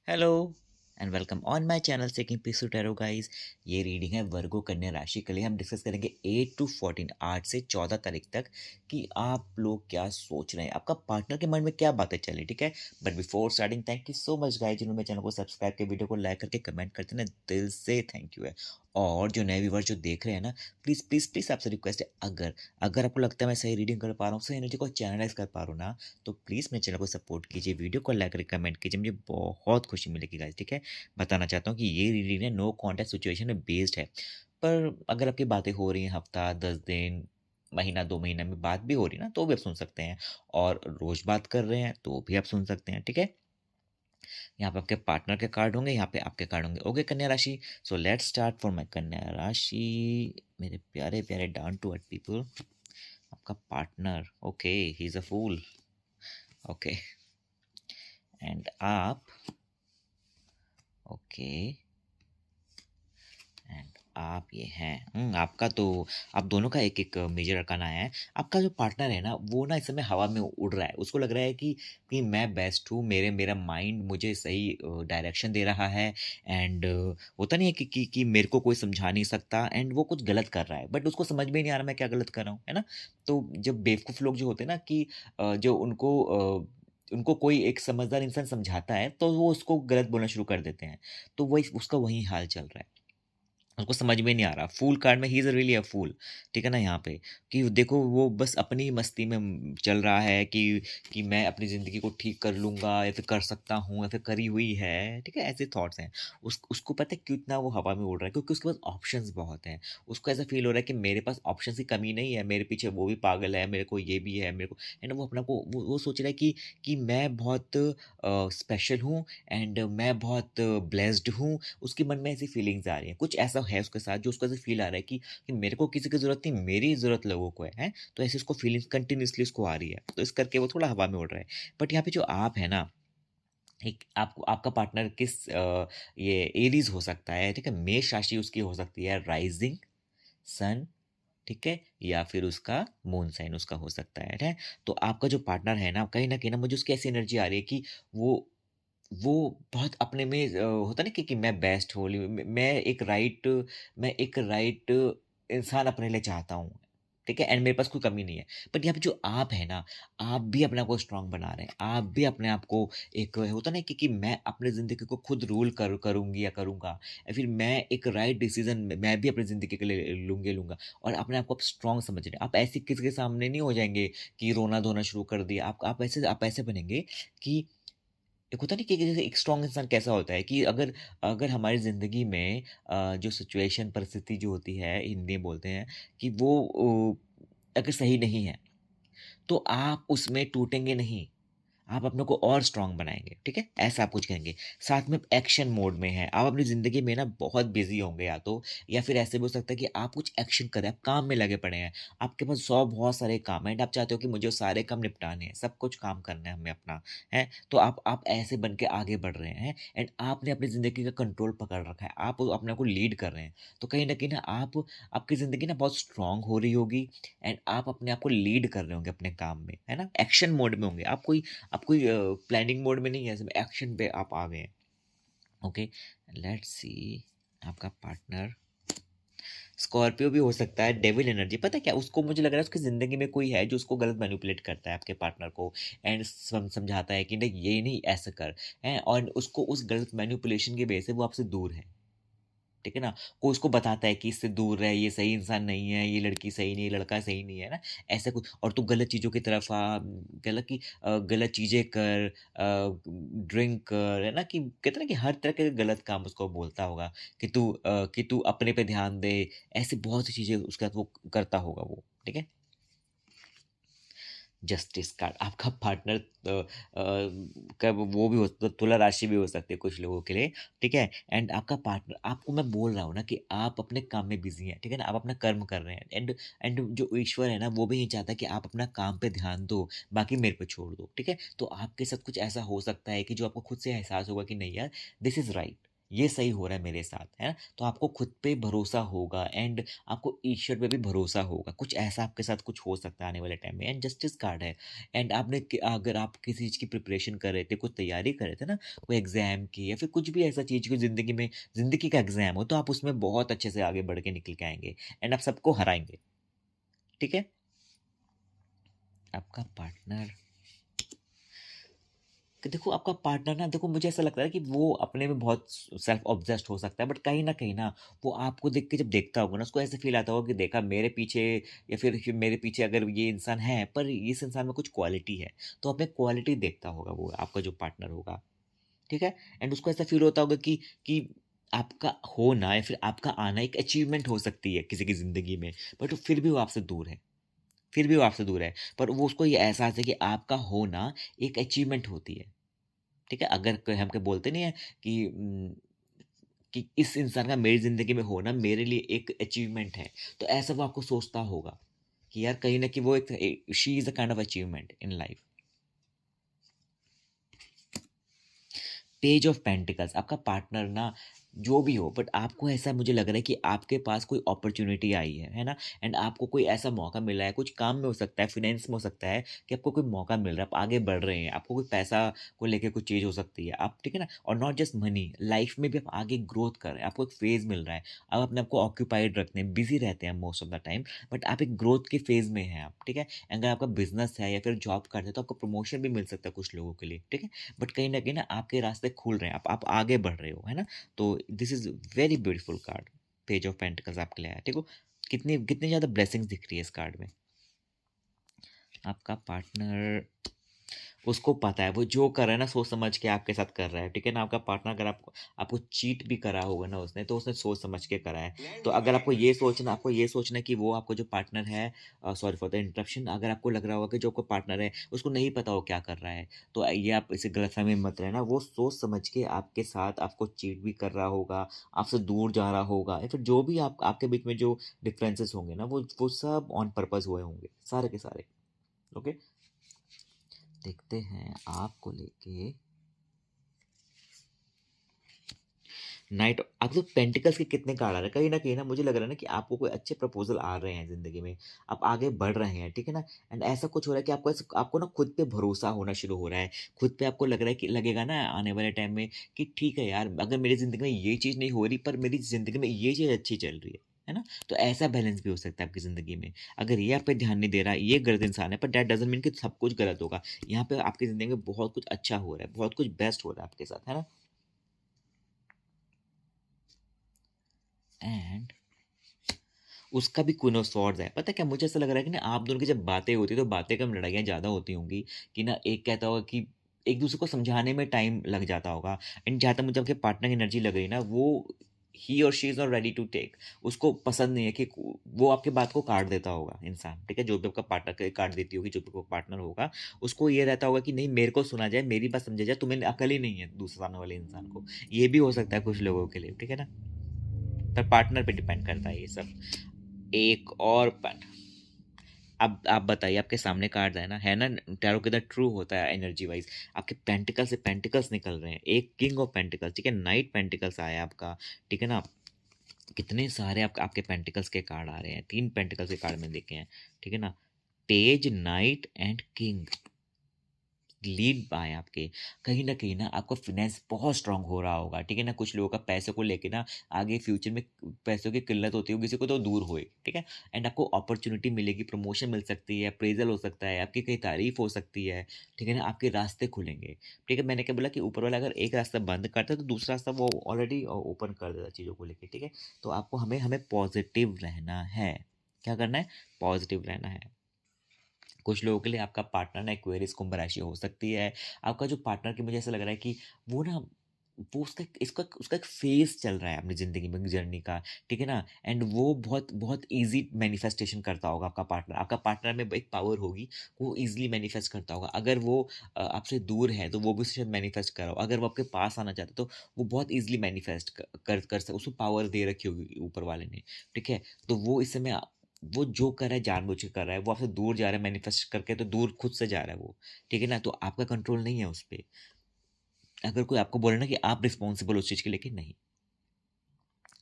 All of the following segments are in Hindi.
Hello and welcome on my channel seeking peace to tarot guys. ये रीडिंग है वर्गो कन्या राशि के लिए। हम डिस्कस करेंगे 8 टू 14 8 से 14 तारीख तक कि आप लोग क्या सोच रहे हैं, आपका पार्टनर के मन में क्या बातें चल रही, ठीक है। But before starting, thank you so much guys जिन्होंने मेरे चैनल को सब्सक्राइब के वीडियो को लाइक करके कमेंट करते हैं ना, दिल से थैंक यू है। और जो नए व्यूवर जो देख रहे हैं ना, प्लीज़ प्लीज़ प्लीज़ आपसे रिक्वेस्ट है, अगर अगर आपको लगता है मैं सही रीडिंग कर पा रहा हूँ, सही एनर्जी को चैनलाइज कर पा रहा हूँ ना, तो प्लीज़ मेरे चैनल को सपोर्ट कीजिए, वीडियो को लाइक करके कमेंट कीजिए, मुझे बहुत खुशी मिलेगी गाइस, ठीक है। बताना चाहता हूँ कि ये रीडिंग है नो कॉन्टेक्ट सिचुएशन में बेस्ड है। पर अगर आपकी बातें हो रही हैं हफ्ता 10 दिन महीना 2 महीना में बात भी हो रही है ना, तो भी आप सुन सकते हैं। और रोज बात कर रहे हैं तो भी आप सुन सकते हैं, ठीक है। यहाँ पे आपके पार्टनर के कार्ड होंगे, यहाँ पे आपके कार्ड होंगे। ओके कन्या राशि, so let's start for my कन्या राशि। मेरे प्यारे प्यारे डाउन टू अर्थ पीपल, आपका partner, okay he is a fool. Okay and आप, ओके एंड आप ये हैं। आपका तो आप दोनों का एक एक मेजर अरकाना है। आपका जो पार्टनर है ना, वो ना इस समय हवा में उड़ रहा है। उसको लग रहा है कि मैं बेस्ट हूँ, मेरा माइंड मुझे सही डायरेक्शन दे रहा है। एंड होता नहीं है कि मेरे को कोई समझा नहीं सकता, एंड वो कुछ गलत कर रहा है बट उसको समझ में ही नहीं आ रहा मैं क्या गलत कर रहा हूँ, है ना। तो जब बेवकूफ़ लोग जो होते हैं ना कि जो उनको कोई एक समझदार इंसान समझाता है तो वो उसको गलत बोलना शुरू कर देते हैं। तो वही उसका वही हाल चल रहा है। उसको समझ में नहीं आ रहा। फूल कार्ड में ही इज़ रियली अ फूल, ठीक है ना यहाँ पे, कि देखो वो बस अपनी ही मस्ती में चल रहा है कि मैं अपनी ज़िंदगी को ठीक कर लूँगा या फिर कर सकता हूँ या फिर करी हुई है, ठीक है? ऐसे थॉट्स हैं। उसको पता है क्यों इतना वो हवा में उड़ रहा है, क्योंकि उसके पास ऑप्शंस बहुत हैं। उसको ऐसा फ़ील हो रहा है कि मेरे पास ऑप्शंस की कमी नहीं है, मेरे पीछे वो भी पागल है, मेरे को ये भी है, मेरे को है ना, वो अपने आप को वो सोच रहा है कि मैं बहुत स्पेशल हूँ एंड मैं बहुत ब्लेस्ड हूँ। उसके मन में ऐसी फीलिंग्स आ रही हैं। कुछ ऐसा है उसके साथ जो उसको ऐसे फ़ील आ रहा है कि मेरे को किसी की ज़रूरत नहीं, मेरी ज़रूरत लोगों को है, हैं? तो ऐसी उसको फीलिंग्स कंटिन्यूअसली उसको आ रही है। तो इस करके वो थोड़ा हवा में उड़ रहा है। बट यहाँ पे जो आप हैं ना, एक आपको आपका पार्टनर किस ये एरीज़ हो सकता है, ठीक है? मेष राशि उसकी हो सकती है, राइज़िंग, सन, ठीक है? या फिर उसका मून साइन उसका हो सकता है? तो आपका जो पार्टनर है ना, कहीं न मुझे उसकी ऐसी एनर्जी आ रही है कि वो वो बहुत अपने में होता है ना कि मैं बेस्ट हूँ, मैं एक राइट इंसान अपने लिए चाहता हूँ, ठीक है? एंड मेरे पास कोई कमी नहीं है। बट यहाँ पे जो आप हैं ना, आप भी अपने आप को स्ट्रॉन्ग बना रहे हैं। आप भी अपने आप को एक होता है ना कि मैं अपनी ज़िंदगी को खुद रूल करूँगी या करूँगा, या फिर मैं एक राइट डिसीज़न मैं भी अपनी ज़िंदगी के लिए लूँगा, और अपने आप को आप स्ट्रॉन्ग समझ रहे हैं। आप ऐसे किसी के सामने नहीं हो जाएँगे कि रोना-धोना शुरू कर दिया। आप ऐसे बनेंगे कि एक होता नहीं कि जैसे एक स्ट्रॉन्ग इंसान कैसा होता है कि अगर अगर हमारी ज़िंदगी में जो सिचुएशन परिस्थिति जो होती है, हिंदी में बोलते हैं कि वो अगर सही नहीं है, तो आप उसमें टूटेंगे नहीं। आप अपने को और स्ट्रॉन्ग बनाएँगे, ठीक है? ऐसा आप कुछ करेंगे। साथ में एक्शन मोड में हैं, आप अपनी ज़िंदगी में ना बहुत बिज़ी होंगे या फिर ऐसे भी हो सकता है कि आप कुछ एक्शन कर रहे हैं, आप काम में लगे पड़े हैं। आपके पास 100 बहुत सारे काम हैं एंड आप चाहते हो कि मुझे वो सारे काम निपटाने हैं, सब कुछ काम करना है हमें अपना, हैं? तो आप ऐसे बन के आगे बढ़ रहे हैं एंड आपने अपनी ज़िंदगी का कंट्रोल पकड़ रखा है, आप अपने आप को लीड कर रहे हैं। तो कहीं न आप आपकी ज़िंदगी ना बहुत स्ट्रॉन्ग हो रही होगी एंड आप अपने आप को लीड कर रहे होंगे अपने काम में, है ना? एक्शन मोड में होंगे। आप कोई प्लानिंग मोड में नहीं है, सिर्फ एक्शन पे आप आ गए हैं। ओके, लेट्स सी आपका पार्टनर स्कॉर्पियो भी हो सकता है, डेविल एनर्जी। पता है क्या, उसको मुझे लग रहा है उसकी ज़िंदगी में कोई है जो उसको गलत मैनिपुलेट करता है, आपके पार्टनर को, एंड समझाता है कि नहीं ये नहीं ऐसा कर, हैं? और उसको उस गलत मैनिपुलेशन की वजह से वो आपसे दूर है। ठीक है ना? कोई उसको बताता है कि इससे दूर रह, ये सही इंसान नहीं है, ये लड़की सही नहीं है, लड़का सही नहीं है ना? ऐसा कुछ, और तू गलत चीज़ों की तरफ गलत चीज़ें कर, ड्रिंक कर, है ना? कि कहते हैं ना कि हर तरह के गलत काम उसको बोलता होगा कि तू अपने पे ध्यान दे, ऐसी बहुत सी चीज़ें उसके साथ वो करता होगा वो, ठीक है? जस्टिस कार्ड आपका पार्टनर कब वो भी हो तुला राशि भी हो सकती है कुछ लोगों के लिए, ठीक है। एंड आपका पार्टनर, आपको मैं बोल रहा हूँ ना कि आप अपने काम में बिजी हैं, ठीक है ना, आप अपना कर्म कर रहे हैं एंड जो ईश्वर है ना, वो भी नहीं चाहता कि आप अपना काम पे ध्यान दो, बाकी मेरे पे छोड़ दो, ठीक है। तो आपके साथ कुछ ऐसा हो सकता है कि जो आपको खुद से एहसास होगा कि नहीं यार, दिस इज राइट, ये सही हो रहा है मेरे साथ, है ना? तो आपको खुद पे भरोसा होगा एंड आपको ईश्वर पे भी भरोसा होगा। कुछ ऐसा आपके साथ कुछ हो सकता है आने वाले टाइम में एंड जस्टिस कार्ड है एंड अगर आप किसी चीज़ की प्रिपरेशन कर रहे थे, कुछ तैयारी कर रहे थे ना, कोई एग्ज़ाम की या फिर कुछ भी ऐसा चीज़ की ज़िंदगी में ज़िंदगी का एग्ज़ाम हो, तो आप उसमें बहुत अच्छे से आगे बढ़ के निकल के आएँगे एंड आप सबको हराएँगे, ठीक है? आपका पार्टनर कि देखो आपका पार्टनर ना देखो मुझे ऐसा लगता है कि वो अपने में बहुत सेल्फ ऑब्सेस्ड हो सकता है बट कहीं ना वो आपको देख के जब देखता होगा ना उसको ऐसे फील आता होगा कि देखा मेरे पीछे या फिर मेरे पीछे अगर ये इंसान है पर इस इंसान में कुछ क्वालिटी है तो अपने क्वालिटी देखता होगा वो आपका जो पार्टनर होगा ठीक है एंड उसको ऐसा फील होता होगा कि आपका होना या फिर आपका आना एक अचीवमेंट हो सकती है किसी की जिंदगी में बट फिर भी वो आपसे दूर है फिर भी वो आपसे दूर है पर वो उसको ये एहसास है कि आपका होना एक अचीवमेंट होती है ठीक है? अगर क हम क्या बोलते नहीं है कि इस इंसान का मेरी ज़िंदगी में होना मेरे लिए एक अचीवमेंट है। तो ऐसा वो आपको सोचता होगा कि यार कहीं न कहीं वो एक she is a kind of achievement in life. Page of pentacles आपका पार्टनर ना जो भी हो बट आपको ऐसा मुझे लग रहा है कि आपके पास कोई अपॉर्चुनिटी आई है ना एंड आपको कोई ऐसा मौका मिला है कुछ काम में हो सकता है फाइनेंस में हो सकता है कि आपको कोई मौका मिल रहा है आप आगे बढ़ रहे हैं आपको कोई पैसा को लेके कुछ चीज़ हो सकती है आप ठीक है ना और नॉट जस्ट मनी लाइफ में भी आप आगे ग्रोथ कर रहे हैं आपको एक फेज मिल रहा है आप अपने आप को ऑक्यूपाइड रखते हैं बिजी रहते हैं most of the time but आप एक ग्रोथ के फेज में हैं आप ठीक है अगर आपका बिजनेस है या फिर जॉब करते हैं तो आपको प्रमोशन भी मिल सकता है कुछ लोगों के लिए ठीक है बट कहीं न कहीं ना आपके रास्ते खुल रहे हैं, आप आगे बढ़ रहे हो, है ना? तो this is very beautiful card, page of pentacles आपके लिए आया है, ठीक हो? कितनी कितनी ज़्यादा ब्लेसिंग्स दिख रही है इस कार्ड में। आपका पार्टनर उसको पता है वो जो कर रहा है ना सोच समझ के आपके साथ कर रहा है ठीक है ना आपका पार्टनर अगर आपको आपको चीट भी करा होगा ना उसने तो उसने सोच समझ के करा है तो अगर आपको ये सोचना है कि वो आपको जो पार्टनर है सॉरी फॉर द इंटरप्शन अगर आपको लग रहा होगा कि जो आपको पार्टनर है उसको नहीं पता वो क्या कर रहा है तो ये आप इसे गलतफहमी में मत रहना वो सोच समझ के आपके साथ आपको चीट भी कर रहा होगा आपसे दूर जा रहा होगा या फिर जो भी आपके बीच में जो डिफरेंसेस होंगे ना वो सब ऑन पर्पस हुए होंगे सारे के सारे ओके देखते हैं आपको लेके नाइट आप तो पेंटिकल्स के कितने कार्ड आ रहे हैं कहीं ना कहीं ना मुझे लग रहा है ना कि आपको कोई अच्छे प्रपोजल आ रहे हैं जिंदगी में आप आगे बढ़ रहे हैं ठीक है ना एंड ऐसा कुछ हो रहा है कि आपको ना खुद पे भरोसा होना शुरू हो रहा है खुद पे आपको लग रहा है कि लगेगा ना आने वाले टाइम में कि ठीक है यार अगर मेरी जिंदगी में ये चीज़ नहीं हो रही पर मेरी जिंदगी में ये चीज़ अच्छी चल रही है ना तो ऐसा बैलेंस भी हो सकता है आपकी ज़िंदगी में अगर ये आप पे ध्यान नहीं दे रहा ये गलत इंसान है पर दैट डजंट मीन कि सब कुछ गलत होगा यहाँ पे आपकी ज़िंदगी में बहुत कुछ अच्छा हो रहा है बहुत कुछ बेस्ट हो रहा है आपके साथ है ना एंड उसका भी क्वीन ऑफ स्वॉर्ड्स है पता है क्या मुझे ऐसा लग रहा है कि ना आप दोनों की जब बातें होती है तो बातें कम लड़ाइयाँ ज़्यादा होती होंगी कि ना एक कहता होगा कि एक दूसरे को समझाने में टाइम लग जाता होगा एंड जहाँ तक मुझे आपके पार्टनर की एनर्जी लग रही है ना वो ही और she is not ready to take उसको पसंद नहीं है कि वो आपके बात को काट देता होगा इंसान ठीक है जो भी आपका पार्टनर काट देती होगी जो भी आपका पार्टनर होगा उसको ये रहता होगा कि नहीं मेरे को सुना जाए मेरी बात समझा जाए तुम्हें अकल ही नहीं है दूसरे सामने वाले इंसान को ये भी हो सकता है कुछ लोगों के लिए ठीक है ना पर पार्टनर पे डिपेंड करता है ये सब एक और पन अब आप बताइए आपके सामने कार्ड है ना टैरो कितना ट्रू होता है एनर्जी वाइज आपके पेंटिकल से पेंटिकल्स निकल रहे हैं एक किंग ऑफ पेंटिकल्स ठीक है नाइट पेंटिकल्स आया है आपका ठीक है ना कितने सारे आपके पेंटिकल्स के कार्ड आ रहे हैं 3 पेंटिकल्स के कार्ड में देखे हैं ठीक है ना page night and king lead आए आपके कहीं न कहीं ना आपका फाइनेंस बहुत स्ट्रांग हो रहा होगा, ठीक है ना? कुछ लोगों का पैसे को लेके ना आगे फ्यूचर में पैसों की किल्लत होती होगी, किसी को तो दूर होए, ठीक है? एंड आपको अपॉर्च्युनिटी मिलेगी, प्रमोशन मिल सकती है, अप्रेज़ल हो सकता है, आपकी कहीं तारीफ़ हो सकती है, ठीक है ना? आपके रास्ते खुलेंगे, ठीक है? मैंने क्या बोला कि ऊपर वाला अगर एक रास्ता बंद करता है तो दूसरा रास्ता वो ऑलरेडी ओपन कर देता है चीज़ों को लेके, ठीक है? तो आपको हमें हमें पॉज़िटिव रहना है। क्या करना है? पॉज़िटिव रहना है। कुछ लोगों के लिए आपका पार्टनर ना एक्वेरियस कुंभ राशि हो सकती है। आपका जो पार्टनर की मुझे ऐसा लग रहा है कि वो ना वो उसका एक फ़ेज़ चल रहा है अपनी ज़िंदगी में जर्नी का, ठीक है ना? एंड वो बहुत बहुत ईज़ी मैनिफेस्टेशन करता होगा आपका पार्टनर। आपका पार्टनर में एक पावर होगी, वो ईज़िली मैनिफेस्ट करता होगा। अगर वो आपसे दूर है तो वो भी शायद मैनिफेस्ट कर रहा हो। अगर वो आपके पास आना चाहता है तो वो बहुत ईज़िली मैनिफेस्ट क कर कर स उसको पावर दे रखी होगी ऊपर वाले ने, ठीक है? तो वो इस समय वो जो कर रहा है जानबूझ के कर रहा है, वो आपसे दूर जा रहा है मैनिफेस्ट करके तो दूर खुद से जा रहा है वो, ठीक है ना? तो आपका कंट्रोल नहीं है उस पे। अगर कोई आपको बोले ना कि आप रिस्पॉन्सिबल उस चीज़ के लिए कि नहीं,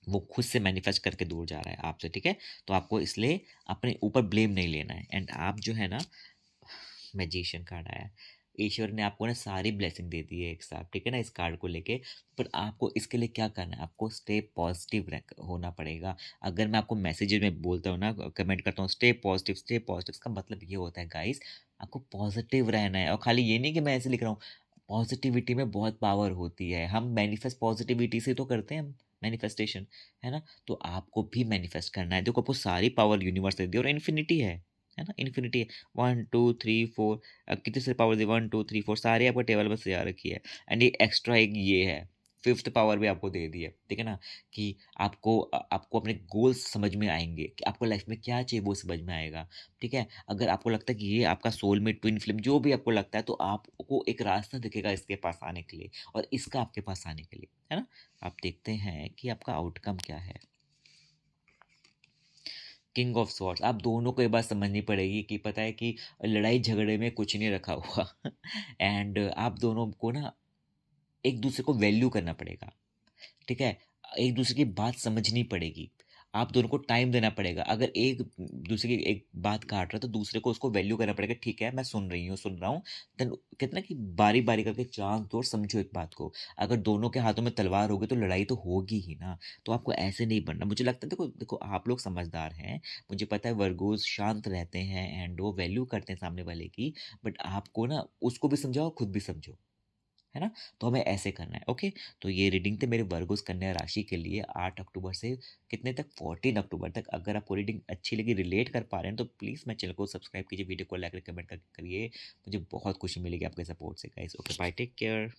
वो खुद से मैनिफेस्ट करके दूर जा रहा है आपसे, ठीक है? तो आपको इसलिए अपने ऊपर ब्लेम नहीं लेना है एंड आप जो है ना, मैजिशियन कार्ड आया है। ईश्वर ने आपको ना सारी ब्लेसिंग दे दी है एक साथ, ठीक है ना, इस कार्ड को लेके। पर आपको इसके लिए क्या करना है? आपको स्टे पॉजिटिव होना पड़ेगा। अगर मैं आपको मैसेजेस में बोलता हूँ ना, कमेंट करता हूँ स्टे पॉजिटिव, इसका मतलब ये होता है गाइस, आपको पॉजिटिव रहना है। और खाली ये नहीं कि मैं ऐसे लिख रहा हूँ, पॉजिटिविटी में बहुत पावर होती है। हम मैनिफेस्ट पॉजिटिविटी से तो करते हैं हम मैनिफेस्टेशन, है ना? तो आपको भी मैनिफेस्ट करना है। देखो, आपको सारी पावर यूनिवर्स ने दी और इन्फिनिटी है ना? इन्फिनिटी है। 1 2 3 4, कितने सारे पावर दिए? 1 2 3 4 सारे आपको टेबल में सजा रखी है। एंड ये एक्स्ट्रा एक ये है, फिफ्थ पावर भी आपको दे दी है, ठीक है ना? कि आपको अपने गोल्स समझ में आएंगे कि आपको लाइफ में क्या चाहिए, वो समझ में आएगा, ठीक है? अगर आपको लगता है कि ये आपका सोलमेट, ट्विन फ्लेम, जो भी आपको लगता है, तो आपको एक रास्ता दिखेगा इसके पास आने के लिए और इसका आपके पास आने के लिए, है ना? आप देखते हैं कि आपका आउटकम क्या है। किंग ऑफ स्वॉर्ड्स, आप दोनों को ये बात समझनी पड़ेगी कि पता है कि लड़ाई झगड़े में कुछ नहीं रखा हुआ एंड आप दोनों को ना एक दूसरे को वैल्यू करना पड़ेगा, ठीक है? एक दूसरे की बात समझनी पड़ेगी। आप दोनों को टाइम देना पड़ेगा। अगर एक दूसरे की एक बात काट रहा है, तो दूसरे को उसको वैल्यू करना पड़ेगा। ठीक है, मैं सुन रही हूँ, सुन रहा हूँ। देन कहते हैं ना कि बारी-बारी करके चाँस दो और समझो एक बात को। अगर दोनों के हाथों में तलवार होगी, तो लड़ाई तो होगी ही ना। तो आपको ऐसे नहीं बनना। मुझे लगता है, देखो देखो, आप लोग समझदार हैं। मुझे पता है वर्गोज़ शांत रहते हैं एंड वो वैल्यू करते हैं सामने वाले की। बट आपको ना उसको भी समझाओ, खुद भी समझो। है ना? तो हमें ऐसे करना है, ओके? तो ये रीडिंग थी मेरे वर्गोस कन्या राशि के लिए 8 अक्टूबर से कितने तक, 14 अक्टूबर तक। अगर आपको रीडिंग अच्छी लगी, रिलेट कर पा रहे हैं, तो प्लीज़ मेरे चैनल को सब्सक्राइब कीजिए, वीडियो को लाइक कमेंट करिए। मुझे बहुत खुशी मिलेगी आपके सपोर्ट से guys. Okay, bye, take care.